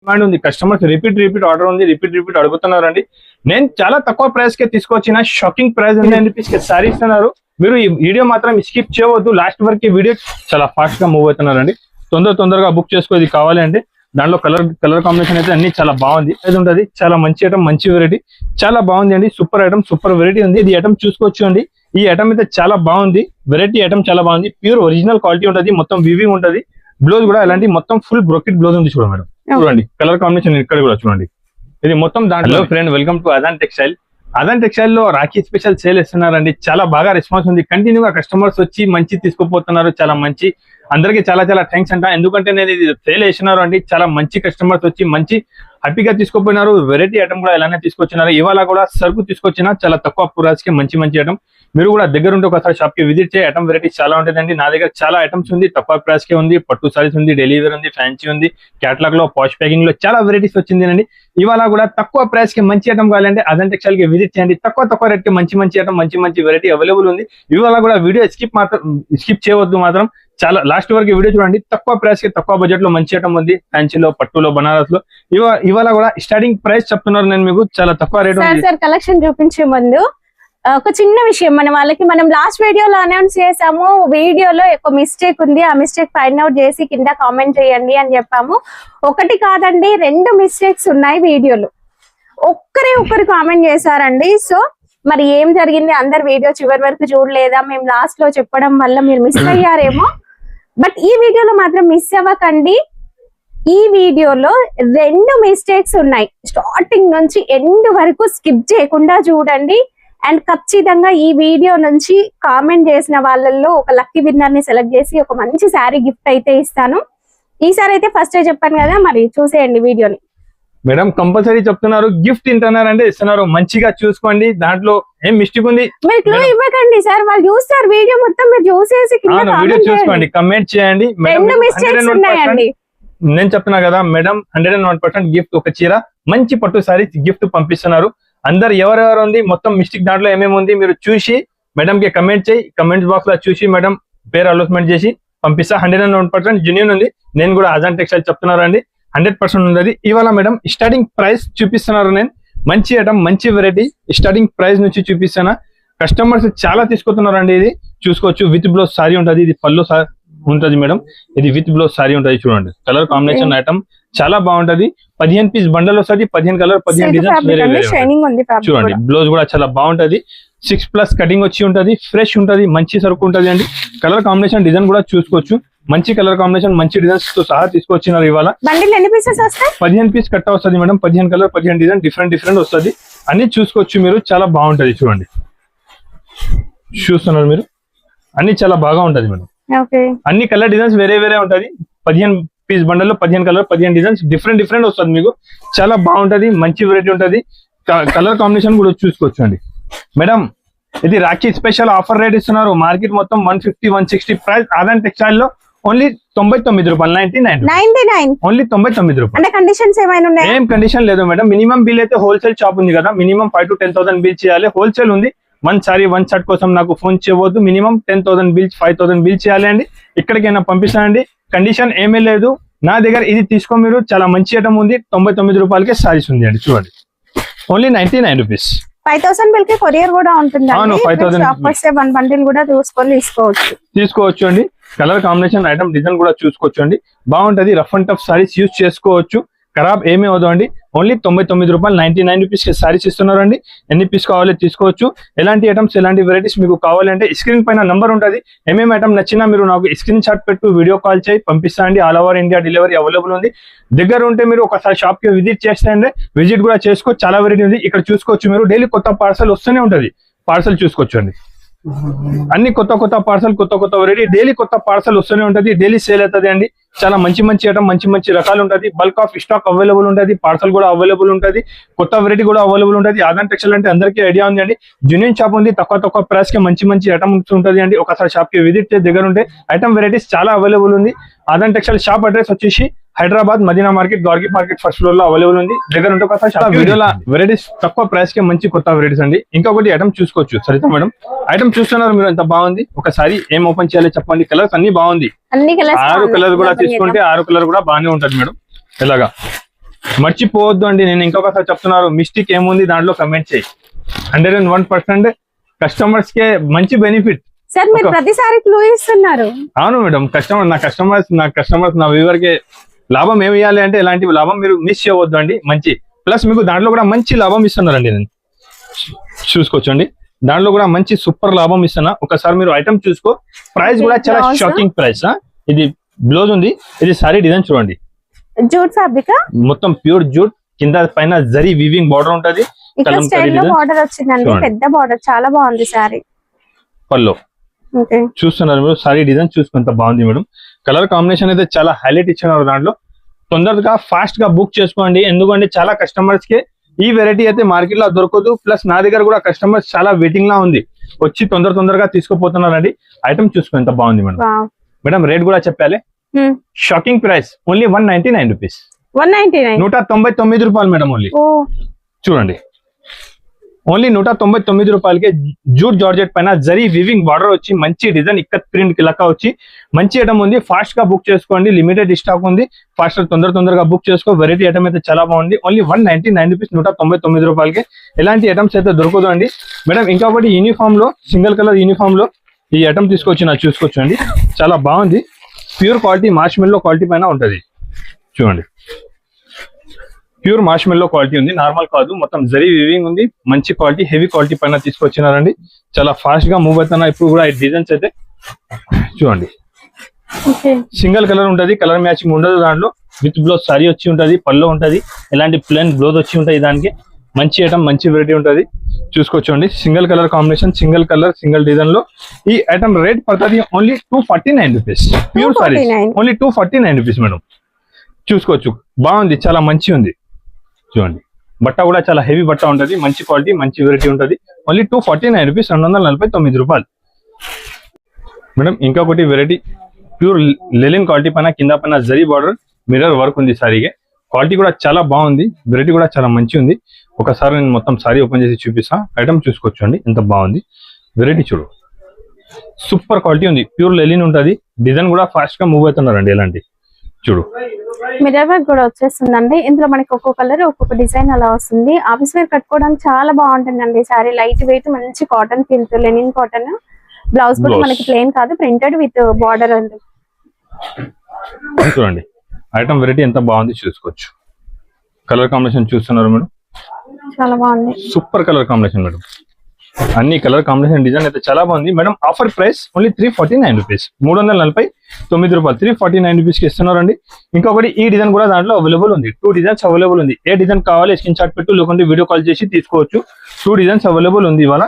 Demand ఉంది, customers repeat order ఉంది, repeat అడుగుతున్నారండి. నేను చాలా తక్కువ ప్రైస్ కే తీసుకొచ్చిన షాకింగ్ ప్రైస్ ఉంది సారీ ఇస్తున్నారు. మీరు ఈ వీడియో మాత్రం స్కిప్ చేయవద్దు, లాస్ట్ వరకు ఈ వీడియో చాలా ఫాస్ట్ గా మూవ్ అవుతున్నారండి. తొందరగా బుక్ చేసుకో, ఇది కావాలి అంటే. దాంట్లో కలర్ కాంబినేషన్ అయితే అన్ని చాలా బాగుంది, అది ఉంటుంది. చాలా మంచి ఐటమ్, మంచి వెరైటీ, చాలా బాగుంది అండి. సూపర్ ఐటమ్, సూపర్ వెరైటీ ఉంది. ఇది ఐటమ్ చూసుకోవచ్చు అండి. ఈ ఐటమ్ అయితే చాలా బాగుంది, వెరైటీ ఐటమ్ చాలా బాగుంది. ప్యూర్ ఒరిజినల్ క్వాలిటీ ఉంటుంది, మొత్తం వివింగ్ ఉంటుంది. బ్లౌజ్ కూడా ఇలాంటి మొత్తం ఫుల్ బ్రోకెట్ బ్లౌజ్ ఉంది. చూడండి మేడం, చూడండి కలర్ కాంబినేషన్ ఇక్కడ కూడా చూడండి. ఇది మొత్తం దాంట్లో. Friend, welcome to Adan textile. Adan textile లో రాఖీ స్పెషల్ సేల్ ఇస్తున్నారండి. చాలా బాగా రెస్పాన్స్ ఉంది, కంటిన్యూగా కస్టమర్స్ వచ్చి మంచి తీసుకుపోతున్నారు. చాలా మంచి, అందరికి చాలా థ్యాంక్స్ అంట. ఎందుకంటే నేను ఇది సేల్ వేసినారు అండి, చాలా మంచి కస్టమర్స్ వచ్చి మంచి హ్యాపీగా తీసుకుపోయినారు. వెరైటీ ఐటమ్ కూడా ఇలానే తీసుకొచ్చినారు. ఇవాళ కూడా సరుకు తీసుకొచ్చిన చాలా తక్కువ ప్రైస్ కి మంచి ఐటమ్. మీరు కూడా దగ్గర ఉంటే ఒకసారి షాప్ కి విజిట్ చేయ. ఐటమ్ వెరైటీస్ చాలా ఉంటుందండి. నా దగ్గర చాలా ఐటమ్స్ ఉంది, తక్కువ ప్రైస్ కే ఉంది. పట్టు సారీస్ ఉంది, డెలివరీ ఉంది, ఫ్యాన్సీ ఉంది, క్యాటలాగ్ లో, పాష్ ప్యాకింగ్ లో చాలా వెరైటీస్ వచ్చింది. ఇవాళ కూడా తక్కువ ప్రైస్ కి మంచి ఐటమ్ కావాలంటే అదాన్ టెక్స్టైల్ కి విజిట్ చేయండి. తక్కువ రేట్ కి మంచి ఐటమ్, మంచి వెరైటీ అవైలబుల్ ఉంది. ఇవాళ కూడా వీడియో స్కిప్ చేయవద్దు మాత్రం. చాలా లాస్ట్ వరకు వీడియో చూడండి. తక్కువ ప్రైస్ కి, తక్కువ బడ్జెట్ లో మంచి ఐటమ్ ఉంది. ఫ్యాన్సీలో, పట్టులో, బనారస్ లో. ఇవాళ కూడా స్టార్టింగ్ ప్రైస్ చెప్తున్నారు నేను మీకు, చాలా తక్కువ రేట్ ఉంది. సార్ కలెక్షన్ చూపించే ముందు ఒక చిన్న విషయం, మనం లాస్ట్ వీడియోలో అనౌన్స్ చేసాము, వీడియోలో ఒక మిస్టేక్ ఉంది, ఆ మిస్టేక్ ఫైండ్ అవుట్ చేసి కింద కామెంట్ చేయండి అని చెప్పాము. ఒకటి కాదండి, 2 మిస్టేక్స్ ఉన్నాయి వీడియోలో. ఒక్కరు కామెంట్ చేశారండి. సో మరి ఏం జరిగింది, అందరు వీడియో చివరి వరకు చూడలేదా, మేము లాస్ట్ లో చెప్పడం వల్ల మీరు మిస్ అయ్యారేమో. బట్ ఈ వీడియోలో మాత్రం మిస్ అవ్వకండి. ఈ వీడియోలో 2 మిస్టేక్స్ ఉన్నాయి. స్టార్టింగ్ నుంచి ఎండ్ వరకు స్కిప్ చేయకుండా చూడండి. అండ్ ఖచ్చితంగా ఈ వీడియో నుంచి కామెంట్ చేసిన వాళ్ళల్లో ఒక లక్కీ విన్నర్ ని సెలెక్ట్ చేసి ఒక మంచి శారీ గిఫ్ట్ అయితే ఇస్తాను. ఈసారి అయితే ఫస్ట్ చెప్పాను కదా, మరి చూసేయండి వీడియోని. మేడం కంపల్సరీ చెప్తున్నారు, గిఫ్ట్ ఇంటన్నారంటే ఇస్తున్నారు. మంచిగా చూసుకోండి, దాంట్లో ఏం మిస్టేక్ ఉంది మీరు క్లూ ఇవ్వకండి సార్, వాళ్ళు చూస్తారు వీడియో మొత్తం. మీరు చూసేసి వీడియో చూసుకోండి, కమెంట్ చేయండి. నేను చెప్తున్నా కదా మేడం, 101% గిఫ్ట్. ఒక చీర, మంచి పట్టు సారీ గిఫ్ట్ పంపిస్తున్నారు. అందరు ఎవరెవరు ఉంది, మొత్తం మిస్టేక్ దాంట్లో ఏమేమి ఉంది మీరు చూసి మేడం కి కమెంట్ చేయి. కమెంట్ బాక్స్ లో చూసి మేడం పేరు అలౌన్స్మెంట్ చేసి పంపిస్తా. 101% జెన్యూన్ ఉంది. నేను కూడా అదాన్ టెక్స్టైల్ చెప్తున్నారు అండి, 100% ఉంది. ఇవాళ మేడం స్టార్టింగ్ ప్రైస్ చూపిస్తున్నారు. నేను మంచి ఐటమ్, మంచి వెరైటీ స్టార్టింగ్ ప్రైస్ నుంచి చూపిస్తాను. కస్టమర్స్ చాలా తీసుకుంటున్నారు అండి. ఇది చూసుకోవచ్చు, విత్ బ్లౌజ్ సారీ ఉంటుంది. ఇది పళ్ళు ఉంటది మేడం, ఇది విత్ బ్లౌజ్ సారీ ఉంటుంది. చూడండి కలర్ కాంబినేషన్ ఐటమ్ చాలా బాగుంటది. 15 పీస్ బండల్ వస్తుంది, 15 కలర్, 15 డిజైన్స్ వేరే. చూడండి బ్లౌజ్ కూడా చాలా బాగుంటది. 6+ కటింగ్ వచ్చి ఉంటది, ఫ్రెష్ ఉంటది, మంచి సరుకు ఉంటది అండి. కలర్ కాంబినేషన్, డిజైన్ కూడా చూసుకోవచ్చు. మంచి కలర్ కాంబినేషన్, మంచి డిజైన్స్ తో సహా తీసుకొచ్చినారు. ఇవాళ 15 పీస్ కట్ట వస్తుంది మేడం. 15 కలర్, 15 డిజైన్, డిఫరెంట్ వస్తుంది. అన్ని చూసుకోవచ్చు మీరు, చాలా బాగుంటది. చూడండి, చూస్తున్నారు మీరు, అన్ని చాలా బాగా ఉంటది మేడం. అన్ని కలర్ డిజైన్స్ వేరే ఉంటది. 15 పీస్ బండల్లో 15 కలర్, 15 డిజైన్స్, డిఫరెంట్ వస్తుంది మీకు. చాలా బాగుంటది, మంచి వెరైటీ ఉంటది. కలర్ కాంబినేషన్ కూడా చూసుకోవచ్చు అండి. మేడం ఇది రాఖీ స్పెషల్ ఆఫర్ రేట్ ఇస్తున్నారు. మార్కెట్ మొత్తం 150, 160 ప్రైస్. అదాన్ టెక్స్టైల్ లో ఓన్లీ 99 రూపాయలు, 99 ఓన్లీ 99 రూపాయలు. ఏం కండిషన్ లేదు మేడం. మినిమం బిల్ అయితే, హోల్సేల్ షాప్ ఉంది కదా, మినిమం 5,000 to 10,000 బిల్ చేయాలి. హోల్సేల్ ఉంది. 1 సారీ 1 షర్ట్ కోసం నాకు ఫోన్ చేయవద్దు. మినిమం 10,000 బిల్, 5,000 బిల్ చేయాలి అండి. ఎక్కడికైనా పంపిస్తానండి. కండిషన్ ఏమీ లేదు. నా దగ్గర ఇది తీసుకో మీరు, చాలా మంచి ఐటమ్ ఉంది. 99 రూపాయలకే సారీస్ ఉంది అండి. చూడండి, ఓన్లీ 99 రూపీస్. 5,000 బిల్ కి కొరియర్ కూడా ఉంటుంది. 5,000 1 బండిల్ కూడా తీసుకోవచ్చు అండి. కలర్ కాంబినేషన్, ఐటమ్, డిజైన్ కూడా చూసుకోవచ్చు అండి. బాగుంటది. Rough and tough saris use చేసుకోవచ్చు, ఖరాబ్ ఏమీ అవదు అండి. ఓన్లీ 99 రూపాయలు, 99 రూపీస్ సారీస్ ఇస్తున్నారు అండి. ఎన్ని పీస్ కావాలో తీసుకోవచ్చు. ఎలాంటి ఐటమ్స్, ఎలాంటి వెరైటీస్ మీకు కావాలంటే స్క్రీన్ పైన నంబర్ ఉంటుంది. ఏమేమి ఐటమ్ నచ్చినా మీరు నాకు స్క్రీన్ షాట్ పెట్టు, వీడియో కాల్ చేయి, పంపిస్తా అండి. All over India delivery available ఉంది. దగ్గర ఉంటే మీరు ఒకసారి షాప్ కి విజిట్ చేస్తే విజిట్ కూడా చేసుకోవచ్చు. చాలా వెరైటీ ఉంది. ఇక్కడ చూసుకోవచ్చు మీరు, డైలీ కొత్త పార్సల్ వస్తూనే ఉంటది. పార్సల్ చూసుకోవచ్చు అండి. అన్ని కొత్త పార్సల్, కొత్త వెరైటీ, డైలీ కొత్త పార్సల్ వస్తూనే ఉంటది. డైలీ సేల్ అవుతుంది అండి. చాలా మంచి ఐటమ్, మంచి రకాలు ఉంటది. బల్క్ ఆఫ్ స్టాక్ అవైలబుల్ ఉంటది. పార్సల్ కూడా అవైలబుల్ ఉంటది. కొత్త వెరైటీ కూడా అవైలబుల్ ఉంటది. అదాన్ టెక్స్టైల్ అంటే అందరికీ ఐడియా ఉంది అండి. జెన్యూన్ షాప్ ఉంది. తక్కువ ప్రైస్ కి మంచి ఐటమ్ ఉంటది అండి. ఒకసారి షాప్ కి విజిట్ చేసి దగ్గర ఉంటే ఐటమ్ వెరైటీస్ చాలా అవైలబుల్ ఉంది. అదాన్ టెక్స్టైల్ షాప్ అడ్రస్ వచ్చేసి Hyderabad Madina market, Gargi market first floor లో అవైలబుల్ ఉంది. దగ్గర ఉంటే ఒకసారి వీడియోలో వెరైటీస్ తక్కువ ప్రైస్ కి మంచి కొత్త వెరైటీస్ అండి. ఇంకొకటి ఐటమ్ చూసుకోవచ్చు. సరిత మేడం ఐటమ్ చూస్తున్నారు మీరు, ఎంత బాగుంది. ఒకసారి ఏం ఓపెన్ చేయాలి చెప్పండి. కలర్స్ అన్ని బాగుంది. 6 కలర్ కూడా తీసుకుంటే 6 కలర్ కూడా బాగానే ఉంటది మేడం. ఎలాగా మర్చిపోవద్దు అండి, నేను ఇంకొకసారి చెప్తున్నారు, మిస్టేక్ ఏముంది దాంట్లో కమెంట్ చేయి. 101% కస్టమర్స్ కే మంచి బెనిఫిట్. సార్ మీరు ప్రతిసారి క్లూ ఇస్తున్నారు. అవును మేడం, కస్టమర్స్ నా వ్యూవర్ కి లాభం ఏమి ఇవ్వాలి అంటే ఇలాంటి లాభం మీరు మిస్ చేయవద్దు అండి. మంచి ప్లస్ మీకు దాంట్లో కూడా మంచి లాభం ఇస్తున్నారండి. నేను చూసుకోవచ్చండి, దాంట్లో కూడా మంచి సూపర్ లాభం ఇస్తున్నా. ఒకసారి మీరు ఐటమ్ చూసుకో. ప్రైస్ కూడా చాలా షాకింగ్ ప్రైస్. ఇది బ్లౌజ్ ఉంది, ఇది సారీ డిజైన్ చూడండి. జూట్ ఫ్యాబ్రిక్, మొత్తం ప్యూర్ జూట్, కింద పైన జరీ వీవింగ్ బార్డర్ ఉంటది. ఇక్కడ స్టైల్ లో బార్డర్ వచ్చిందండి, పెద్ద బార్డర్, చాలా బాగుంది సారీ. పల్లో చూస్తున్నారు మీరు, సారీ డిజైన్ చూసుకుంత బాగుంది మేడం. కలర్ కాంబినేషన్ అయితే చాలా హైలైట్ ఇచ్చినారు. దాంట్లో తొందరగా ఫాస్ట్ గా బుక్ చేసుకోండి, ఎందుకంటే చాలా కస్టమర్స్ కి ఈ వెరైటీ అయితే మార్కెట్ లో దొరకదు. ప్లస్ నా దగ్గర కూడా కస్టమర్స్ చాలా వెయిటింగ్ లా ఉంది, వచ్చి తొందరగా తీసుకుపోతున్నారండి. ఐటమ్ చూసుకుని ఎంత బాగుంది మేడం. మేడం రేట్ కూడా చెప్పాలి, షాకింగ్ ప్రైస్ ఓన్లీ 199 రూపీస్. 199 రూపాయలు మేడం. ఓన్లీ చూడండి, ఓన్లీ 199 రూపాయలకి జూట్ జార్జెట్ పైన జరీ వివింగ్ బార్డర్ వచ్చి మంచి డిజైన్ ఇక్కత్ ప్రింట్ లెక్క వచ్చి మంచి ఐటమ్ ఉంది. ఫాస్ట్ గా బుక్ చేసుకోండి, లిమిటెడ్ స్టాక్ ఉంది. ఫాస్ట్ తొందరగా బుక్ చేసుకో. వెరైటీ ఐటమ్ అయితే చాలా బాగుంది. ఓన్లీ 199 రూపీస్, 199 రూపాయలకి ఎలాంటి ఐటమ్స్ అయితే దొరకదు అండి మేడం. ఇంకొకటి యూనిఫామ్ లో, సింగిల్ కలర్ యూనిఫామ్ లో ఈ ఐటమ్ తీసుకొచ్చి నాకు చూసుకోవచ్చండి, చాలా బాగుంది. ప్యూర్ క్వాలిటీ మార్ష్మెల్లో క్వాలిటీ పైన ఉంటది చూడండి. ప్యూర్ మార్ష్మెల్లో క్వాలిటీ ఉంది, నార్మల్ కాదు. మొత్తం జరీ వివింగ్ ఉంది, మంచి క్వాలిటీ, హెవీ క్వాలిటీ పైన తీసుకొచ్చినారండి. చాలా ఫాస్ట్ గా మూవ్ అవుతున్నా. ఇప్పుడు కూడా ఈ డిజైన్స్ అయితే చూడండి, సింగిల్ కలర్ ఉంటది, కలర్ మ్యాచింగ్ ఉండదు. దాంట్లో విత్ బ్లౌజ్ సారీ వచ్చి ఉంటది, పళ్ళు ఉంటది, ఇలాంటి ప్లెయిన్ బ్లౌజ్ వచ్చి ఉంటాయి. దానికి మంచి ఐటమ్, మంచి వెరైటీ ఉంటది. చూసుకోవచ్చండి, single colour combination, single colour, single design లో ఈ ఐటమ్ రేట్ పడుతుంది only 249 rupees. Pure sorry only 249 rupees madam. చూసుకోవచ్చు, బాగుంది, చాలా మంచి ఉంది. చూడండి, బట్ట కూడా చాలా హెవీ బట్ట ఉంటది, మంచి క్వాలిటీ, మంచి వెరైటీ ఉంటది. ఓన్లీ 249 రూపీస్, 249 రూపాయలు మేడం. ఇంకొకటి వెరైటీ ప్యూర్ లెలిన్ క్వాలిటీ పైన కింద పైన జరీ బార్డర్ మిర్రర్ వర్క్ ఉంది. సారీకి క్వాలిటీ కూడా చాలా బాగుంది, వెరైటీ కూడా చాలా మంచి ఉంది. ఒకసారి నేను మొత్తం సారీ ఓపెన్ చేసి చూపిస్తా. ఐటమ్ చూసుకోవచ్చు అండి, ఎంత బాగుంది వెరైటీ. చూడు, సూపర్ క్వాలిటీ ఉంది, ప్యూర్ లెలిన్ ఉంటది. డిజైన్ కూడా ఫాస్ట్ గా మూవ్ అవుతున్నారండి. ఎలాంటి చూడు, మిర్రర్ వర్క్ కూడా వచ్చేస్తుందండి. ఇందులో మనకి ఒక్కొక్క కలర్, ఒక్కొక్క డిజైన్ అలా వస్తుంది. ఆఫీస్ వేర్ కట్టుకోవడానికి చాలా బాగుంటుందండి. సారీ లైట్ వెయిట్, మంచి cotton print, linen cotton. Blouse కూడా మనకి ప్లెయిన్ కాదు, ప్రింటెడ్ విత్ బార్డర్ అండి. చూడండి, ఐటమ్ వెరైటీ ఎంత బాగుంది చూసుకోవచ్చు. కలర్ కాంబినేషన్ చూస్తున్నారు మేడం, చాలా బాగుంది, సూపర్ కలర్ కాంబినేషన్ మేడం. అన్ని కలర్ కాంబినేషన్ డిజైన్ అయితే చాలా బాగుంది madam. Offer price only 349 rupees, 349 రూపాయలు 349 రూపీస్ కి ఇస్తున్నారండి. ఇంకొకటి ఈ డిజైన్ కూడా దాంట్లో అవైలబుల్ ఉంది. 2 డిజైన్స్ అవైలబుల్ ఉంది. ఏ డిజైన్ కావాలి స్క్రీన్ షాట్ పెట్టు, లేకుంటే వీడియో కాల్ చేసి తీసుకోవచ్చు. 2 డిజైన్స్ అవైలబుల్ ఉంది ఇవాళ.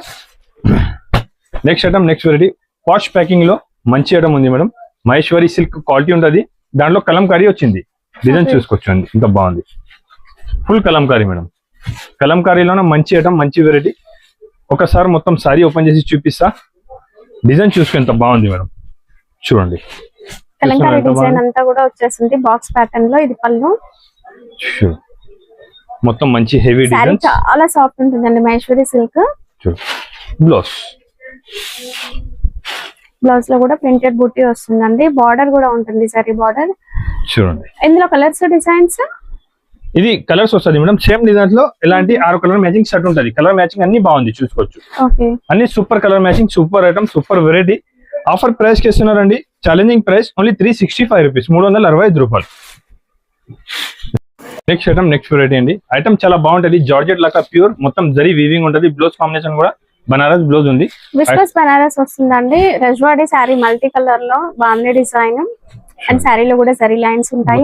Next item, next variety wash packing లో మంచి ఐటమ్ ఉంది మేడం. మహేశ్వరి సిల్క్ క్వాలిటీ ఉంటుంది, దాంట్లో కలంకారీ వచ్చింది. డిజైన్ చూసుకోవచ్చు అండి, ఇంత బాగుంది. Full Kalamkari madam. కలంకారీలోనే మంచి ఐటమ్, మంచి వెరైటీ. ఒకసారి మొత్తం సారీ ఓపెన్ చేసి చూపిస్తా. డిజైన్ చూసుకుని ఎంత బాగుంది మేడం. చూడండి, కలంకారీ డిజైన్ అంతా కూడా వచ్చేసింది బాక్స్ ప్యాటర్న్ లో. ఇది పళ్ళు, మొత్తం మంచి హెవీ డిజైన్, చాలా సాఫ్ట్ ఉంటుందండి మహేశ్వరి సిల్క్. బ్లౌజ్, బ్లౌజ్ లో కూడా ప్రింటెడ్ బుట్టి వస్తుందండి. బార్డర్ కూడా ఉంటుంది, సారీ బార్డర్. చూడండి, ఇందులో కలర్స్, డిజైన్స్, ఇది కలర్స్ వస్తుంది మేడం. సేమ్ డిజైన్ లో ఇలాంటి 6 కలర్ మ్యాచింగ్ సెట్ ఉంటుంది. కలర్ మ్యాచింగ్ అన్ని బాగుంది, చూసుకోవచ్చు. అన్ని super colour matching, super item, super variety. Offer price కి ఇస్తున్నారండి, ఛాలెంజింగ్ ప్రైస్ ఓన్లీ 365 రూపీస్, 365 రూపాయలు. నెక్స్ట్ ఐటమ్, నెక్స్ట్ వెరైటీ అండి. ఐటమ్ చాలా బాగుంటది, జార్జెట్ లాగా ప్యూర్, మొత్తం జరీ వీవింగ్ ఉంటది. బ్లౌజ్ కాంబినేషన్ కూడా బనారస్ బ్లౌజ్ ఉంది. విస్కస్ బనారస్ వస్తుందండి. రజ్వాడి సారీ మల్టీ కలర్ లో బాగుంది డిజైన్. అండ్ సారీలో కూడా జరీ లైన్స్ ఉంటాయి.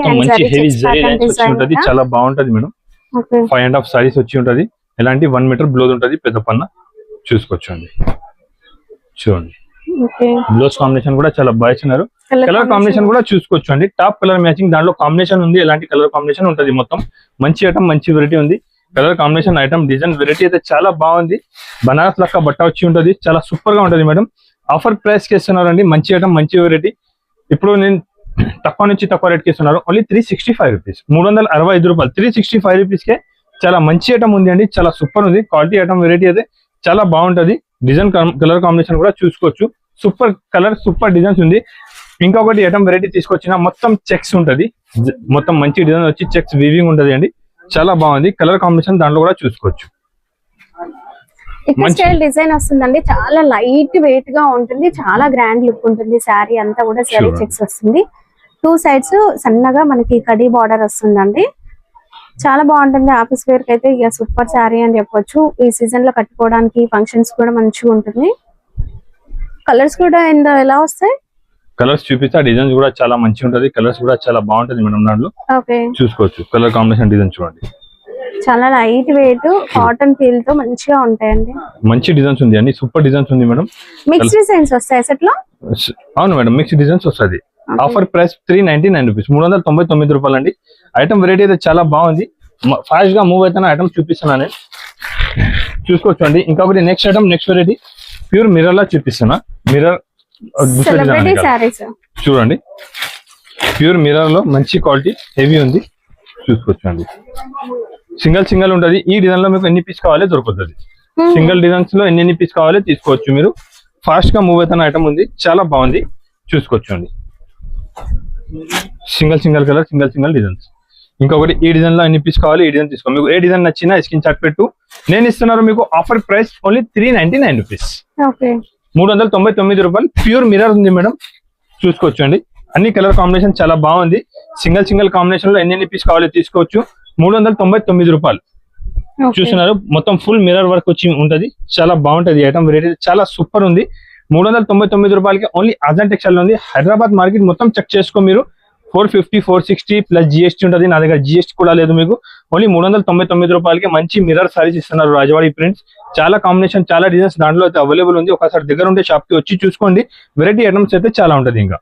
చాలా బాగుంటది మేడం. 5.5 సారీస్ వచ్చి ఉంటది. ఇలాంటి 1 మీటర్ బ్లౌజ్ ఉంటది, పెద్ద పన్న. చూసుకోవచ్చు అండి, చూడండి. బ్లౌజ్ కాంబినేషన్ కూడా చాలా బాగా ఇచ్చినారు. కలర్ కాంబినేషన్ కూడా చూసుకోవచ్చు అండి. టాప్ కలర్ మ్యాచింగ్, దాంట్లో కాంబినేషన్ ఉంది. ఎలాంటి కలర్ కాంబినేషన్ ఉంటది. మొత్తం మంచి ఐటమ్, మంచి వెరైటీ ఉంది. Colour combination, item, design, variety అయితే చాలా బాగుంది. బనారస్ లెక్క బట్ట వచ్చి ఉంటది, చాలా సూపర్ గా ఉంటది మేడం. ఆఫర్ ప్రైస్ కి ఇస్తున్నారండి, మంచి ఐటమ్, మంచి వెరైటీ. ఇప్పుడు నేను తక్కువ నుంచి తక్కువ రేట్ కి ఇస్తున్నారు, ఓన్లీ 365 రూపీస్, 365 రూపాయలు. 365 రూపీస్ కే చాలా మంచి ఐటమ్ ఉంది అండి, చాలా సూపర్ ఉంది. క్వాలిటీ ఐటమ్, వెరైటీ అయితే చాలా బాగుంటది. డిజైన్, కలర్ కాంబినేషన్ కూడా చూసుకోవచ్చు. సూపర్ కలర్, సూపర్ డిజైన్స్ ఉంది. ఇంకొకటి ఐటమ్ వెరైటీ తీసుకొచ్చిన మొత్తం చెక్స్ ఉంటది. మొత్తం మంచి డిజైన్ వచ్చి చెక్స్ వీవింగ్ ఉంటది అండి. చాలా బాగుంది. కలర్ కాంబినేషన్ దాంట్లో కూడా చూసుకోవచ్చు. ఇక్కడ స్టైల్ డిజైన్ వస్తుందండి, చాలా లైట్ వెయిట్ గా ఉంటుంది, చాలా గ్రాండ్ లుక్ ఉంటుంది. శారీ అంతా కూడా శారీ చెక్స్ వస్తుంది. 2 సైడ్స్ సన్నగా మనకి కడీ బార్డర్ వస్తుందండి. చాలా బాగుంటుంది. ఆఫీస్ వేర్ కి అయితే ఇక సూపర్ శారీ అని చెప్పొచ్చు. ఈ సీజన్ లో కట్టుకోవడానికి ఫంక్షన్స్ కూడా మంచిగా ఉంటుంది. కలర్స్ కూడా ఎలా వస్తాయి? కలర్స్ చూపిస్తా. డిజైన్స్ కూడా చాలా మంచిగా ఉంటది. కలర్స్ కూడా చాలా బాగుంటది మేడం. దాంట్లో చూసుకోవచ్చు. కలర్ కాంబినేషన్ డిజైన్ చూడండి, చాలా లైట్ వెయిట్ కాటన్ ఫీల్ తో మంచిగా ఉంటాయండి. మంచి డిజైన్స్ ఉంది, అన్ని సూపర్ డిజైన్స్ ఉంది మేడం. మిక్స్ డిజైన్స్ వస్తాయి సెట్ లో. అవును మేడం, మిక్స్ డిజైన్స్ వస్తుంది. ఆఫర్ ప్రైస్ 399 రూపీస్, 399 రూపాయలు అండి. ఐటమ్ వెరైటీ అయితే చాలా బాగుంది. ఫాస్ట్ గా మూవ్ అయితే ఐటమ్ చూపిస్తున్నాను, చూసుకోవచ్చు అండి. ఇంకొకటి next item, next variety pure mirror లా చూపిస్తున్నా. మిర్రర్ చూడండి, ప్యూర్ మిర్రర్ లో మంచి క్వాలిటీ హెవీ ఉంది, చూసుకోవచ్చు అండి. సింగిల్ ఉంటది. ఈ డిజైన్ లో మీకు ఎన్ని పీస్ కావాలి దొరుకుతుంది. సింగిల్ డిజైన్స్ లో ఎన్ని పీస్ కావాలి తీసుకోవచ్చు మీరు. ఫాస్ట్ గా మూవ్ అవుతున్న ఐటమ్ ఉంది, చాలా బాగుంది, చూసుకోవచ్చు అండి. Single colour, single designs. ఇంకొకటి ఈ డిజైన్ లో ఎన్ని పీస్ కావాలి ఈ డిజైన్ తీసుకో. మీకు ఏ డిజైన్ నచ్చినా స్క్రీన్ షాట్ పెట్టు. నేను ఇస్తున్నారు మీకు ఆఫర్ ప్రైస్ ఓన్లీ 399 రూపీస్, 399 రూపాయలు. ప్యూర్ మిర్రర్ ఉంది మేడం, చూసుకోవచ్చు అండి. అన్ని కలర్ కాంబినేషన్ చాలా బాగుంది. సింగిల్ కాంబినేషన్ లో ఎన్ని పీస్ కావాలి తీసుకోవచ్చు. 399 రూపాయలు. చూస్తున్నారు, మొత్తం ఫుల్ మిర్రర్ వర్క్ వచ్చి ఉంటది, చాలా బాగుంటది. ఐటమ్ వెరైటీ చాలా సూపర్ ఉంది. 399 రూపాయలకి ఓన్లీ అజంతా టెక్స్టైల్ ఉంది. హైదరాబాద్ మార్కెట్ మొత్తం చెక్ చేసుకో మీరు. 450, 460 ప్లస్ జిఎస్టీ ఉంటుంది. నా దగ్గర జిఎస్టీ కూడా లేదు మీకు. ఓన్లీ 399 రూపాయలకి మంచి మిర్రర్ సారీస్ ఇస్తున్నారు. రాజవాడి ప్రింట్స్, చాలా కాంబినేషన్, చాలా డిజైన్స్ దాంట్లో అయితే అవైలబుల్ ఉంది. ఒకసారి దగ్గర ఉంటే షాప్ కి వచ్చి చూసుకోండి. వెరైటీ ఐటమ్స్ అయితే చాలా ఉంటది. ఇంకా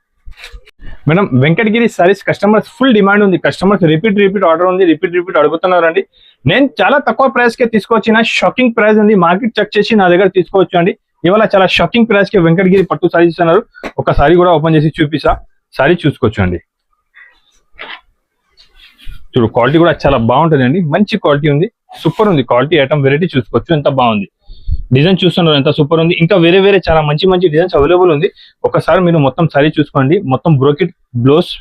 madam Venkatagiri saris customers full demand ఉంది. కస్టమర్స్ రిపీట్ ఆర్డర్ ఉంది, రిపీట్ అడుగుతున్నారండి. నేను చాలా తక్కువ ప్రైస్ కే తీసుకొచ్చిన, షాకింగ్ ప్రైస్ ఉంది. మార్కెట్ చెక్ చేసి నా దగ్గర తీసుకోవచ్చు అండి. ఇవాళ చాలా షాకింగ్ ప్రైస్ కి వెంకటగిరి పట్టు సారీస్ ఇస్తున్నారు. ఒక సారీ కూడా ఓపెన్ చేసి చూపిస్తా, సారీ చూసుకోవచ్చు అండి. చూడు, క్వాలిటీ కూడా చాలా బాగుంటుంది అండి, మంచి క్వాలిటీ ఉంది, సూపర్ ఉంది క్వాలిటీ. ఐటమ్ వెరైటీ చూసుకోవచ్చు, ఎంత బాగుంది. డిజైన్ చూస్తున్నారు ఎంత సూపర్ ఉంది. ఇంకా వేరే చాలా మంచి డిజైన్స్ అవైలబుల్ ఉంది. ఒకసారి మీరు మొత్తం సారీ చూసుకోండి. మొత్తం బ్రోకెట్ బ్లౌజ్,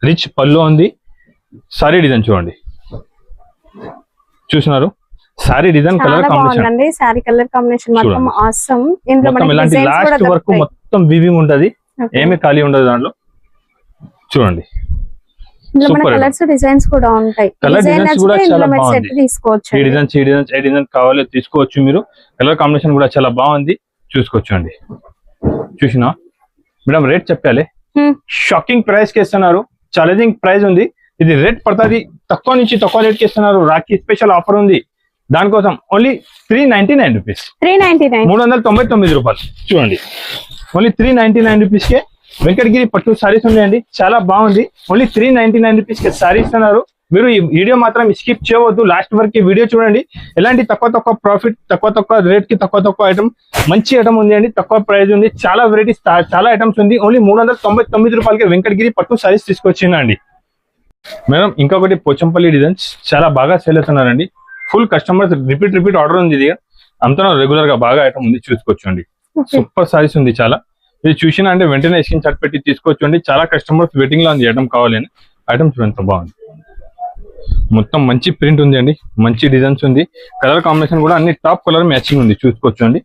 రిచ్ పళ్ళు ఉంది. సారీ డిజైన్ చూడండి, చూస్తున్నారు. Sorry design colour combination, sorry colour combination మొత్తం ఆసమ్. మొత్తం ఇలాంటి లాస్ట్ వరకు మొత్తం వీవింగ్ ఉంటది, ఏమీ ఖాళీ ఉండదు దాంట్లో. చూడండి, కలర్స్ డిజైన్స్ కూడా ఉంటాయి. కలర్ డిజైన్స్ కూడా చాలా బాగుంది. ఈ డిజైన్ కావాలి తీసుకోవచ్చు మీరు. కలర్ కాంబినేషన్ కూడా చాలా బాగుంది, చూసుకోవచ్చు అండి. చూసినా మేడం, రేట్ చెప్పాలి. షాకింగ్ ప్రైస్ కి ఇస్తున్నారు, ఛాలెంజింగ్ ప్రైస్ ఉంది. ఇది రేట్ పడుతుంది, తక్కువ నుంచి తక్కువ రేట్ కి ఇస్తున్నారు. రాఖీ స్పెషల్ ఆఫర్ ఉంది, దానికోసం ఓన్లీ 399 రూపీస్, 399 రూపాయలు. చూడండి, ఓన్లీ 399 రూపీస్ కే వెంకటగిరి పట్టు సారీస్ ఉన్నాయండి, చాలా బాగుంది. ఓన్లీ 399 రూపీస్ కి సారీ ఇస్తున్నారు. మీరు ఈ వీడియో మాత్రం స్కిప్ చేయవద్దు, లాస్ట్ వరకు వీడియో చూడండి. ఎలాంటి తక్కువ ప్రాఫిట్, తక్కువ రేట్ కి తక్కువ ఐటమ్, మంచి ఐటమ్ ఉంది అండి, తక్కువ ప్రైస్ ఉంది. చాలా వెరైటీస్, చాలా ఐటమ్స్ ఉంది. ఓన్లీ 399 రూపాయలకి వెంకటగిరి పట్టు సారీస్ తీసుకొచ్చిందండి. మేడం ఇంకొకటి పోచంపల్లి డిజైన్స్ చాలా బాగా సేల్ అవుతున్నారండి. ఫుల్ కస్టమర్స్ రిపీట్ ఆర్డర్ ఉంది. ఇది అంతా రెగ్యులర్ గా బాగా ఐటమ్ ఉంది, చూసుకోవచ్చండి. సూపర్ సారీస్ ఉంది చాలా. ఇది చూసినా అంటే వెంటనే స్క్రీన్ షాట్ పెట్టి తీసుకోవచ్చండి. చాలా కస్టమర్స్ వెయిటింగ్ లో ఉంది ఐటమ్ కావాలని. ఐటమ్ చూడండి ఎంత బాగుంది, మొత్తం మంచి ప్రింట్ ఉంది అండి, మంచి డిజైన్స్ ఉంది. కలర్ కాంబినేషన్ కూడా అన్ని టాప్ కలర్ మ్యాచింగ్ ఉంది, చూసుకోవచ్చు అండి.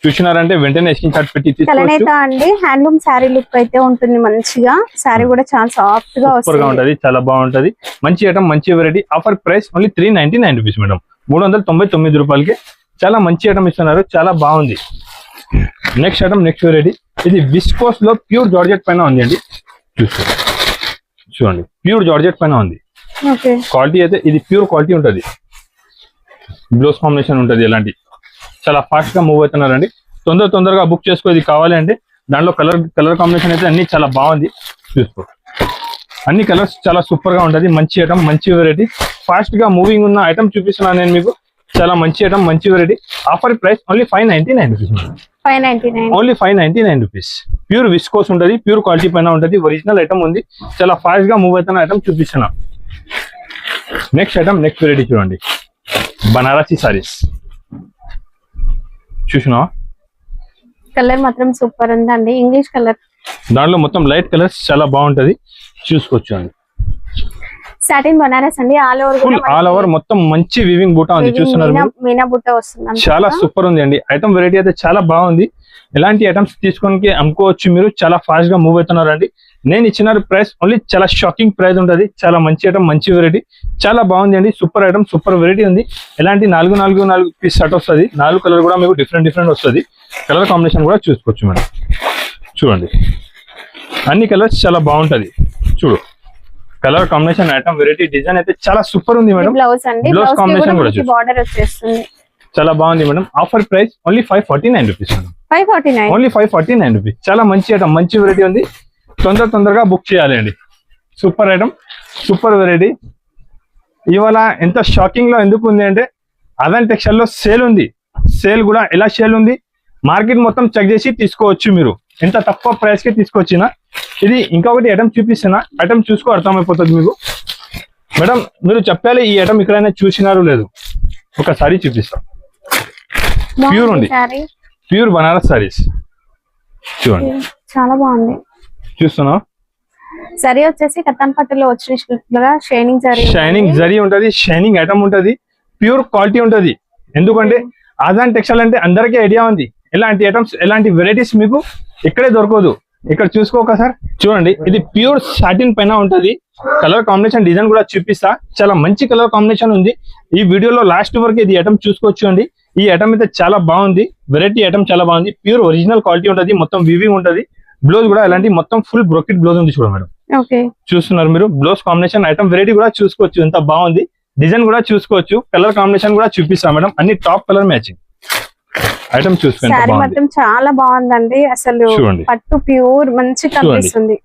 చూసినారంటే వెంటనే స్క్రీన్ షాట్ పెట్టి తీసుకోవచ్చు అండి. హ్యాండ్లూమ్ సారీ లుక్ అయితే ఉంటుంది మంచిగా. సారీ కూడా చాలా సాఫ్ట్ గా సూపర్ గా ఉంటది, చాలా బాగుంటది. మంచి ఐటమ్, మంచి variety. Offer price only 399 rupees madam, 399 రూపాయలకి చాలా మంచి ఐటమ్ ఇస్తున్నారు, చాలా బాగుంది. Next item, next variety. ఇది విస్కోస్ లో ప్యూర్ జార్జెట్ పైన ఉంది అండి, చూడండి. ప్యూర్ జార్జెట్ పైన ఉంది. క్వాలిటీ అయితే ఇది ప్యూర్ క్వాలిటీ ఉంటది. బ్లౌజ్ కాంబినేషన్ ఉంటది ఎలాంటి. చాలా ఫాస్ట్ గా మూవ్ అవుతున్నారండి. తొందరగా బుక్ చేసుకో. ఇది కావాలి అంటే దాంట్లో కలర్ కాంబినేషన్ అయితే అన్ని చాలా బాగుంది, చూసుకో. అన్ని కలర్స్ చాలా సూపర్ గా ఉంటది. మంచి ఐటమ్, మంచి వెరైటీ. ఫాస్ట్ గా మూవింగ్ ఉన్న ఐటమ్ చూపిస్తున్నాను నేను మీకు. చాలా మంచి ఐటమ్, మంచి variety. Offer price only 599 rupees, only 599 rupees. Pure viscose ఉంటది, ప్యూర్ క్వాలిటీ పైన ఉంటది. ఒరిజినల్ ఐటమ్ ఉంది, చాలా ఫాస్ట్ గా మూవ్ అవుతున్న ఐటమ్ చూపిస్తున్నా. నెక్స్ట్ ఐటమ్, నెక్స్ట్ వెరైటీ చూడండి. బనారసి సారీస్ చూసినా, కలర్ మాత్రం సూపర్ ఉందండి, ఇంగ్లీష్ కలర్. దాంట్లో మొత్తం లైట్ కలర్స్ చాలా బాగుంటది, చూసుకోవచ్చు అండి. సాటిన్ బనారస్ అండి, ఫుల్ ఆల్ ఓవర్ మొత్తం మంచి వివింగ్ బూటా ఉంది, చూస్తున్నారు మీరు. మీనా బుట్ట వస్తుంది, చాలా సూపర్ ఉంది అండి. ఐటమ్ వెరైటీ అయితే చాలా బాగుంది. ఎలాంటి ఐటమ్స్ తీసుకొని అమ్ముకోవచ్చు మీరు, చాలా ఫాస్ట్ గా మూవ్ అవుతున్నారు అండి. నేను ఇచ్చిన ప్రైస్ ఓన్లీ చాలా షాకింగ్ ప్రైస్ ఉంటుంది. చాలా మంచి ఐటమ్, మంచి వెరైటీ, చాలా బాగుంది అండి. సూపర్ ఐటమ్, సూపర్ వెరైటీ ఉంది. ఎలాంటి 4 పీస్ షర్ట్ వస్తుంది. 4 కలర్ కూడా మీకు డిఫరెంట్ వస్తుంది. కలర్ కాంబినేషన్ కూడా చూసుకోవచ్చు మేడం. చూడండి అన్ని కలర్స్ చాలా బాగుంటది. చూడు colour combination, item variety, design అయితే చాలా సూపర్ ఉంది మేడం. బ్లౌజ్ అండి, బ్లౌజ్ కాంబినేషన్ కూడా బార్డర్ వచ్చేస్తుంది, చాలా బాగుంది madam. Offer price only 549 rupees madam. 549 only 549 rupees. చాలా మంచి ఐటమ్, మంచి వెరైటీ ఉంది. తొందరగా బుక్ చేయాలి అండి. Super item, super variety. ఇవాళ ఎంత షాకింగ్ లో ఎందుకు ఉంది అంటే అదన్ టెక్స్టైల్ లో సేల్ ఉంది. సేల్ కూడా ఎలా సేల్ ఉంది, మార్కెట్ మొత్తం చెక్ చేసి తీసుకోవచ్చు మీరు. ఎంత తక్కువ ప్రైస్ కి తీసుకొచ్చిన. ఇది ఇంకొకటి ఐటమ్ చూపిస్తున్నా, ఐటమ్ చూసుకో అర్థమైపోతుంది మీకు. మేడం మీరు చెప్పాలి ఈ ఐటమ్ ఎక్కడైనా చూసినారు లేదు, ఒకసారి చూపిస్తా. ప్యూర్ ఉంది, ప్యూర్ బనారస్ సారీస్ చూడండి, చాలా బాగుంది. చూస్తున్నావు సరీ వచ్చేసి కత్తన్ పట్టులో వచ్చినట్లుగా షైనింగ్ జరీ ఉంటది, షైనింగ్ ఐటమ్ ఉంటది, ప్యూర్ క్వాలిటీ ఉంటది. ఎందుకంటే ఆజాన్ టెక్స్టైల్ అంటే అందరికీ ఐడియా ఉంది. ఎలాంటి ఐటమ్స్, ఎలాంటి వెరైటీస్ మీకు ఇక్కడే దొరకదు. ఇక్కడ చూసుకో ఒకసారి చూడండి. ఇది ప్యూర్ సాటిన్ పైన ఉంటది. కలర్ కాంబినేషన్, డిజైన్ కూడా చూపిస్తా. చాలా మంచి కలర్ కాంబినేషన్ ఉంది. ఈ వీడియోలో లాస్ట్ వరకు ఇది ఐటమ్ చూసుకోవచ్చు అండి. ఈ ఐటమ్ అయితే చాలా బాగుంది, వెరైటీ ఐటమ్ చాలా బాగుంది. ప్యూర్ ఒరిజినల్ క్వాలిటీ ఉంటది, మొత్తం వివింగ్ ఉంటది. బ్లౌజ్ కూడా ఎలాంటి మొత్తం ఫుల్ బ్రోకెట్ బ్లౌజ్ ఉంది చూడండి మేడం. చూస్తున్నారు మీరు. బ్లౌజ్ కాంబినేషన్, ఐటమ్ వెరైటీ కూడా చూసుకోవచ్చు, ఎంత బాగుంది. డిజైన్ కూడా చూసుకోవచ్చు. కలర్ కాంబినేషన్ కూడా చూపిస్తాం మేడం. అన్ని టాప్ కలర్ మ్యాచింగ్ ఐటమ్ చూసుకోండి. చాలా బాగుందండి. అసలు పట్టు ప్యూర్ మంచి కనిపిస్తుంది.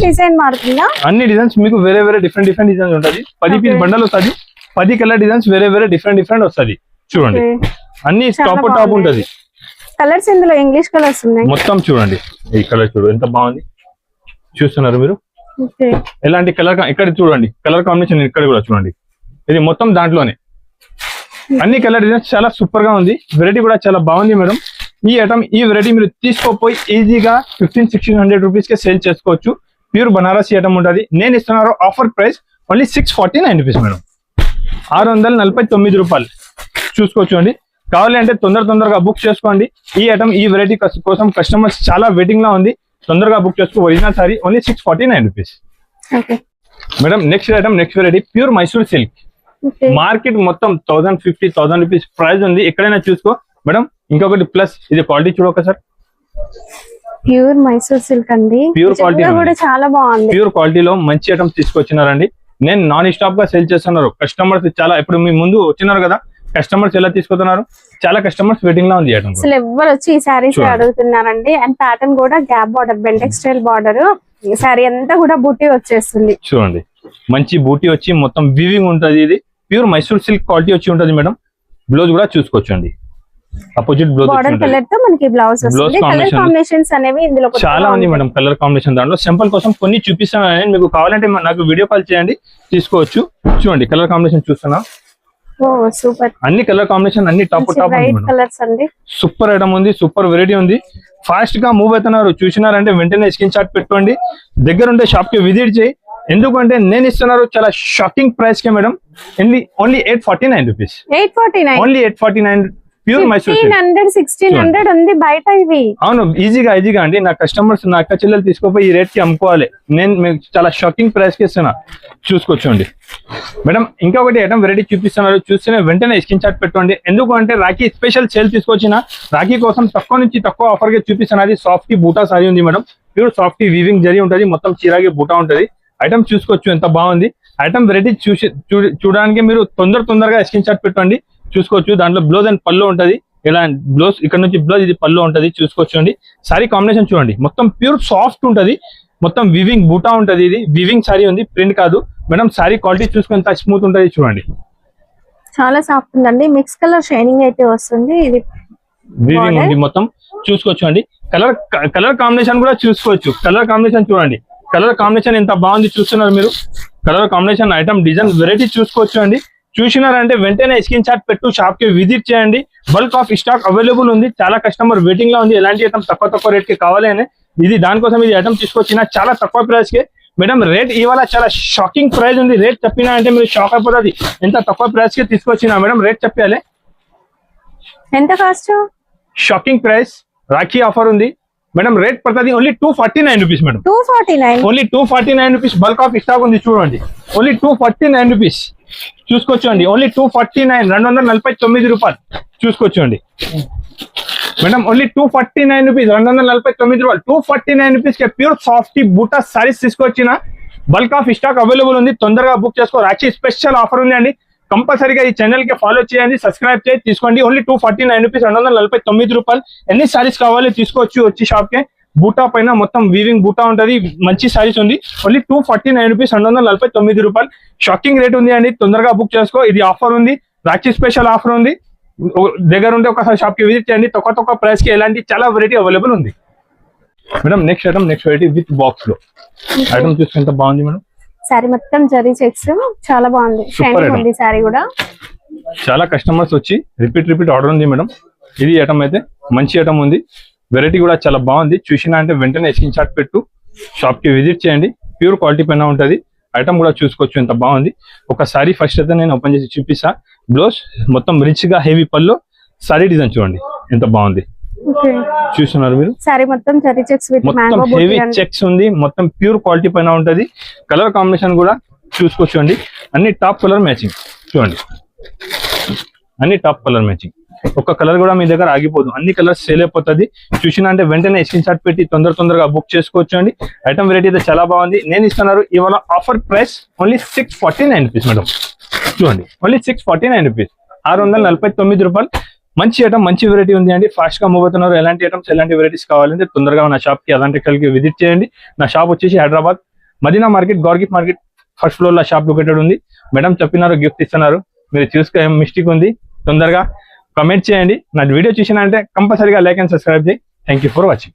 డిజైన్ మారుతుందా? అన్ని డిజైన్స్ మీకు వేరే డిఫరెంట్ డిజైన్స్ ఉంటది. 10 పీస్ బండల్ వస్తుంది. 10 కలర్ డిజైన్స్ వేరే డిఫరెంట్ వస్తుంది. చూడండి అన్ని టాప్ ఉంటది. కలర్స్ ఇందులో ఇంగ్లీష్ కలర్స్ ఉన్నాయి మొత్తం. చూడండి ఈ కలర్ చూడు ఎంత బాగుంది, చూస్తున్నారు మీరు. ఎలాంటి కలర్, ఇక్కడ చూడండి కలర్ కాంబినేషన్, ఇక్కడ కూడా చూడండి. ఇది మొత్తం దాంట్లోనే అన్ని కలర్ డిజైన్స్ చాలా సూపర్ గా ఉంది. వెరైటీ కూడా చాలా బాగుంది మేడం. ఈ ఐటమ్, ఈ వెరైటీ మీరు తీసుకోపోయి ఈజీగా 1500-1600 రూపీస్ కే సేల్ చేసుకోవచ్చు. ప్యూర్ బనారసి ఐటమ్ ఉంటుంది. నేను ఇస్తున్నారు offer price only 649 rupees madam. 649 రూపాయలు చూసుకోవచ్చు అండి. కావాలి అంటే తొందరగా బుక్ చేసుకోండి. ఈ ఐటమ్, ఈ వెరైటీ కోసం కస్టమర్స్ చాలా వెయిటింగ్ లా ఉంది. తొందరగా బుక్ చేసుకో. Original sorry only 649 rupees madam. Next item, next variety pure Mysore silk. Market మొత్తం 1050-1000 రూపీస్ ప్రైస్ ఉంది. ఎక్కడైనా చూసుకో మేడం. ఇంకొకటి ప్లస్, ఇది క్వాలిటీ చూడక సార్. ప్యూర్ మైసూర్ సిల్క్ అండి. ప్యూర్ క్వాలిటీ కూడా చాలా బాగుంది. ప్యూర్ క్వాలిటీలో మంచి ఐటమ్స్ తీసుకొచ్చినారండి. నేను నాన్ స్టాప్ గా సేల్ చేస్తున్నారు. కస్టమర్స్ చాలా, ఇప్పుడు మీ ముందు వచ్చినారు కదా, కస్టమర్స్ ఎలా తీసుకుంటున్నారు, చాలా కస్టమర్స్ వెయిటింగ్ లా ఉంది ఐటమ్. అసలు ఎవరు వచ్చి ఈ సారీస్ అడుగుతున్నారండి. అండ్ ప్యాటర్న్ కూడా గ్యాప్ బార్డర్, బెంటెక్ స్టైల్ బార్డర్. ఈ సారీ అంతా కూడా బూటీ వచ్చేస్తుంది. చూడండి మంచి బూటీ వచ్చి మొత్తం వివింగ్ ఉంటది. ఇది ప్యూర్ మైసూర్ సిల్క్ క్వాలిటీ వచ్చి ఉంటది మేడం. బ్లౌజ్ కూడా చూసుకోవచ్చండి. అపోజిట్ బ్లౌజ్ బార్డర్ కలర్ తో మనకి బ్లౌజ్ వస్తుంది. కలర్ కాంబినేషన్స్ అనేవి ఇందులో చాలా ఉంది మేడం. కలర్ కాంబినేషన్ దాంట్లో సింపుల్ కోసం కొన్ని చూపిస్తాను. మీకు కావాలంటే నాకు వీడియో కాల్ చేయండి, తీసుకోవచ్చు. చూడండి కలర్ కాంబినేషన్ చూస్తున్నా. సూపర్. అన్ని కలర్ కాంబినేషన్, అన్ని టాప్ కలర్స్ అండి. సూపర్ ఐటమ్ ఉంది, సూపర్ వెరైటీ ఉంది. ఫాస్ట్ గా మూవ్ అవుతున్నారు. చూసినారంటే వెంటనే స్క్రీన్ షాట్ పెట్టుకోండి. దగ్గర ఉంటే షాప్ కి విజిట్ చేయి. ఎందుకంటే నేను ఇస్తున్నారు చాలా షాకింగ్ ప్రైస్ కే madam. Only 849 rupees. 849 only 849. Pure Mysore 1600 ఉంది బయట ఇవి. అవును, ఈజీగా అండి. నా కస్టమర్స్, నా అక్క చెల్లెలు తీసుకోపోయి ఈ రేట్ కి అమ్ముకోవాలి. నేను మీకు చాలా షాకింగ్ ప్రైస్ కి ఇస్తున్నా, చూసుకోవచ్చండి మేడం. ఇంకొకటి ఐటమ్ వెరైటీ చూపిస్తున్నారు. చూస్తేనే వెంటనే స్క్రీన్ షాట్ పెట్టుకోండి. ఎందుకంటే రాఖీ స్పెషల్ సేల్ తీసుకొచ్చిన రాఖీ కోసం తక్కువ నుంచి తక్కువ ఆఫర్ గా చూపిస్తున్నది. సాఫ్టీ బూటా సారీ ఉంది madam. Pure softy weaving zari ఉంటది. మొత్తం చీరాగి బూటా ఉంటది. ఐటమ్ చూసుకోవచ్చు ఎంత బాగుంది. ఐటమ్ వెరైటీ చూడడానికి మీరు తొందరగా స్క్రీన్ షాట్ పెట్టండి. చూసుకోవచ్చు. దాంట్లో బ్లౌజ్ అండ్ పళ్ళు ఉంటది. ఇలా బ్లౌజ్, ఇక్కడ నుంచి బ్లౌజ్, ఇది పళ్ళు ఉంటది. చూసుకోవచ్చు. సారీ కాంబినేషన్ చూడండి. మొత్తం ప్యూర్ సాఫ్ట్ ఉంటది. మొత్తం వివింగ్ బూటా ఉంటది. ఇది వివింగ్ సారీ ఉంది, ప్రింట్ కాదు మేడం. సారీ క్వాలిటీ చూసుకుని ఎంత స్మూత్ ఉంటది చూడండి. చాలా సాఫ్ట్ ఉందండి. మిక్స్ కలర్ షైనింగ్ అయితే వస్తుంది. ఇది వివింగ్ ఉంది మొత్తం. చూసుకోవచ్చు. కలర్ కాంబినేషన్ కూడా చూసుకోవచ్చు. కలర్ కాంబినేషన్ చూడండి. కలర్ కాంబినేషన్ ఎంత బాగుంది చూస్తున్నారు మీరు. Colour combination, item, design, variety చూసుకోవచ్చు. చూసినారంటే వెంటనే స్క్రీన్ షాట్ పెట్టు, షాప్ కి విజిట్ చేయండి. బల్క్ ఆఫ్ స్టాక్ అవైలబుల్ ఉంది. చాలా కస్టమర్ వెయిటింగ్ లో ఉంది. ఎలాంటి ఐటమ్ తక్కువ రేట్ కి కావాలి అని. ఇది దానికోసం ఇది ఐటమ్ తీసుకొచ్చిన చాలా తక్కువ ప్రైస్ కి మేడం రేట్ ఇవాళ చాలా షాకింగ్ ప్రైస్ ఉంది. రేట్ చెప్పినా అంటే మీరు షాక్ అయిపోతుంది. ఎంత తక్కువ ప్రైస్ కి తీసుకొచ్చినా మేడం, రేట్ చెప్పాలి. ఎంత cost? Shocking price, Rakhi offer ఉంది మేడం. రేట్ పడుతుంది only 249 rupees madam. 249, only 249 rupees. Bulk of stock ఉంది చూడండి. ఓన్లీ 249 రూపీస్ చూసుకోవచ్చండి. ఓన్లీ 249, 249 రూపాయలు చూసుకోవచ్చండి మేడం. ఓన్లీ 249 రూపీస్, 249 రూపాయలు. 249 రూపీస్ కి ప్యూర్ సాఫ్టీ బూటా సారీస్ తీసుకొచ్చిన బల్క్ ఆఫ్ స్టాక్ అవైలబుల్ ఉంది. తొందరగా బుక్ చేసుకో. రాఖీ స్పెషల్ ఆఫర్ ఉంది అండి. కంపల్సరీగా ఈ ఛానల్ కి ఫాలో చేయండి, సబ్స్క్రైబ్ చేసి తీసుకోండి. ఓన్లీ 249 రూపీస్, 249 రూపాయలు. ఎన్ని సారీస్ కావాలి తీసుకోవచ్చు వచ్చి షాప్ కి. బూటా పైన మొత్తం వీవింగ్ బూటా ఉంటది, మంచి సారీస్ ఉంది. ఓన్లీ 249 రూపీస్, 249 రూపాయలు. షాకింగ్ రేట్ ఉంది అండి. తొందరగా బుక్ చేసుకో. ఇది ఆఫర్ ఉంది, రాఖీ స్పెషల్ ఆఫర్ ఉంది. దగ్గర ఉంటే ఒకసారి షాప్ కి విజిట్ చేయండి. తక్కువ ప్రైస్ కి ఎలాంటి చాలా వెరైటీ అవైలబుల్ ఉంది madam. Next item, next variety with box లో ఐటమ్ చూసుకుంటే ఎంత బాగుంది మేడం. సారీ మొత్తం జరీ చెక్స్, చాలా బాగుంది. షైనింగ్ ఉంది సారీ కూడా. చాలా కస్టమర్స్ వచ్చి రిపీట్ ఆర్డర్ ఉంది మేడం. ఇది ఐటమ్ అయితే మంచి ఐటమ్ ఉంది. వెరైటీ కూడా చాలా బాగుంది. చూసినా అంటే వెంటనే స్క్రీన్ షాట్ పెట్టు, షాప్ కి విజిట్ చేయండి. ప్యూర్ క్వాలిటీ పైన ఉంటది. ఐటమ్ కూడా చూసుకోవచ్చు ఎంత బాగుంది. ఒక సారీ ఫస్ట్ అయితే నేను ఓపెన్ చేసి చూపిస్తా. బ్లౌజ్ మొత్తం రిచ్ గా హెవీ పళ్ళు, సారీ డిజైన్ చూడండి ఎంత బాగుంది. చూస్తున్నారు మీరు. సారీ మొత్తం జరీ చెక్స్ విత్ మొత్తం మ్యాంగో హెవీ బూటీ. చెక్స్ ఉంది. మొత్తం ప్యూర్ క్వాలిటీ పైన ఉంటది. కలర్ కాంబినేషన్ కూడా చూసుకోవచ్చండి. అన్ని టాప్ కలర్ మ్యాచింగ్ చూడండి. అన్ని టాప్ కలర్ మ్యాచింగ్. ఒక కలర్ కూడా మీ దగ్గర ఆగిపోదు. అన్ని కలర్స్ సేల్ అయిపోతుంది. చూసినా అంటే వెంటనే స్క్రీన్ షాట్ పెట్టి తొందరగా బుక్ చేసుకోవచ్చు అండి. ఐటమ్ వెరైటీ అయితే చాలా బాగుంది. నేను ఇస్తున్నారు ఇవాళ offer price only 649 rupees madam. చూడండి ఓన్లీ 649 రూపీస్, 649 రూపాయలు. మంచి ఐటమ్, మంచి వెరైటీ ఉంది అండి. ఫాస్ట్ గా మూవ్ అవుతున్నారు. ఎలాంటి ఐటమ్స్, ఎలాంటి వెరైటీస్ కావాలంటే తొందరగా నా షాప్ కి అలాంటి కలిగి విజిట్ చేయండి. నా షాప్ వచ్చేసి హైదరాబాద్ మదీనా మార్కెట్, గౌర్గిఫ్ మార్కెట్ ఫస్ట్ ఫ్లోర్ లో షాప్ లొకేటెడ్ ఉంది. మేడం చెప్పినారు గిఫ్ట్ ఇస్తున్నారు. మీరు చూసుకో, ఏం మిస్టేక్ ఉంది తొందరగా కమెంట్ చేయండి. నా వీడియో చూసినా అంటే కంపల్సరీగా లైక్ అండ్ సబ్స్క్రైబ్ చేయి. Thank you for watching.